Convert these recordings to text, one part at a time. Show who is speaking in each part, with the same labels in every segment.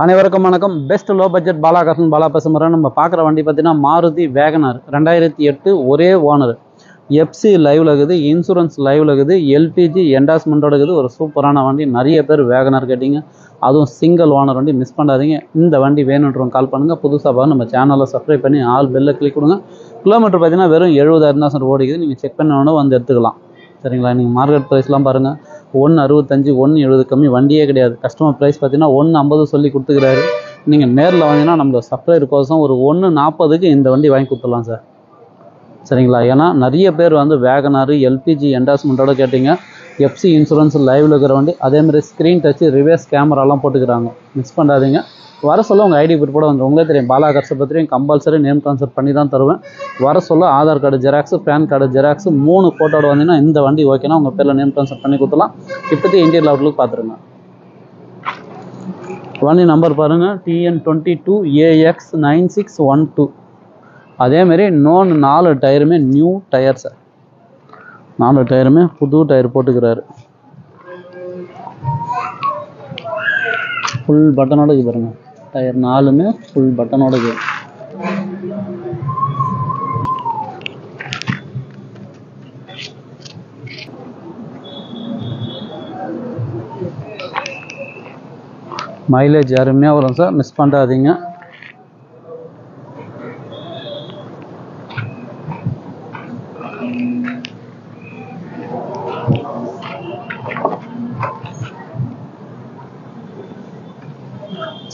Speaker 1: அனைவருக்கும் வணக்கம். Best low budget பாலாகாசன் Bala பேசுகிறேன். நம்ம பார்க்குற வண்டி பார்த்தீங்கன்னா மாருதி வேகனார் 2008 ஒரே ஓனர். எஃப்சி லைவ்ல இருக்குது, இன்சூரன்ஸ் லைவ்ல இருக்குது, எல்பிஜி என்டாஸ்மெண்ட்டோட இருக்குது. ஒரு சூப்பரான வண்டி. நிறைய பேர் வேகனார் கேட்டிங்க, அதுவும் சிங்கிள் ஓனர் வண்டி. மிஸ் பண்ணாதீங்க. இந்த வண்டி வேணுன்றவங்க கால் பண்ணுங்கள். புதுசாக பார்த்து நம்ம சேனலை சப்ஸ்கிரைப் பண்ணி ஆல் பெல்ல கிளிக் கொடுங்க. கிலோமீட்டர் பார்த்தீங்கன்னா வெறும் 70,000 தான் சார் ஓடிக்குது. நீங்கள் செக் பண்ணி வந்து எடுத்துக்கலாம். சரிங்களா? நீங்கள் மார்க்கெட் ப்ரைஸ்லாம் பாருங்கள், 165 170 கம்மி வண்டியே கிடையாது. கஸ்டமர் ப்ரைஸ் பார்த்தீங்கன்னா 150 சொல்லி கொடுத்துக்கிறாரு. நீங்கள் நேரில் வாங்கினா நம்மளோட சப்ளையர் கோசம் ஒரு 140க்கு இந்த வண்டி வாங்கி கொடுத்துடலாம் சார். சரிங்களா? ஏன்னா நிறைய பேர் வேகனார் எல்பிஜி என்டாஸ்மெண்ட்டோட கேட்டிங்க. எஃப்சி இன்சூரன்ஸ் லைவில் இருக்கிற வண்டி. அதேமாதிரி ஸ்க்ரீன் டச்சு ரிவர்ஸ் கேமராலாம் போட்டுக்கிறாங்க. மிஸ் பண்ணாதீங்க. வர சொல்ல உங்கள் ஐடி ப்ரூஃபோட உங்களே தெரியும். பாலாகாசை பற்றியும் கம்பல்சரி நேம் ட்ரான்ஸ்ஃபர் பண்ணி தான் தருவேன். வர சொல்ல Aadhaar card xerox, PAN card xerox 3 ஃபோட்டோட வந்தீங்கன்னா இந்த வண்டி ஓகேனா உங்கள் பேரில் நேம் ட்ரான்ஸ்ஃபர் பண்ணி கொடுத்துலாம். இப்போதைக்கு இன்டீரியர் அவுட்லுக் பார்த்துருங்க. வண்டி நம்பர் பாருங்கள், TN22 AX 9612. அதேமாரி இன்னொன்று 4 டயருமே நியூ டயர் சார். 4 டயருமே புது டயர் போட்டுக்கிறாரு. ஃபுல் பட்டனோட இது பாருங்கள். டயர் 4மே ஃபுல் பட்டனோட இது. மைலேஜ் அருமையாக வரும் சார். மிஸ் பண்ணாதீங்க.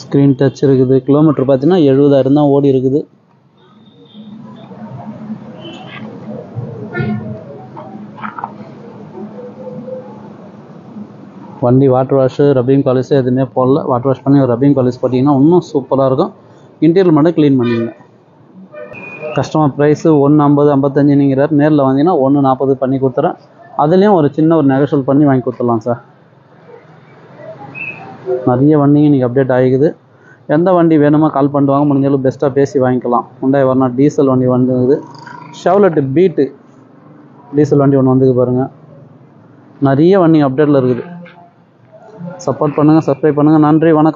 Speaker 1: ஸ்க்ரீன் டச் இருக்குது. கிலோமீட்டர் பார்த்தீங்கன்னா 70,000 தான் ஓடி இருக்குது. வண்டி வாட்டர் வாஷு ரப்பிங் பாலிஷு எதுவுமே போடல. வாட்டர் வாஷ் பண்ணி ஒரு ரப்பிங் பாலிஷ் போட்டிங்கன்னா இன்னும் சூப்பராக இருக்கும். இன்டீரியர் மட்டும் க்ளீன் பண்ணிங்க. கஸ்டமர் ப்ரைஸு 150 55ங்கிறார். நேரில் வாங்கினா 140 பண்ணி கொடுத்துறேன். அதுலேயும் ஒரு சின்ன ஒரு நெகோஷியேட் பண்ணி வாங்கி கொடுத்துடலாம் சார். நிறைய வண்டிங்க இன்றைக்கி அப்டேட் ஆகிக்குது. எந்த வண்டி வேணுமோ கால் பண்ணுவாங்க. முடிஞ்சாலும் பெஸ்ட்டாக பேசி வாங்கிக்கலாம். Hyundai Verna டீசல் வண்டி வந்துக்குது. ஷெவ்லெட் பீட்டு டீசல் வண்டி ஒன்று வந்துக்கு பாருங்கள். நிறைய வண்டி அப்டேட்டில் இருக்குது. சப்போர்ட் பண்ணுங்கள், சப்ஸ்கிரைப் பண்ணுங்கள். நன்றி, வணக்கம்.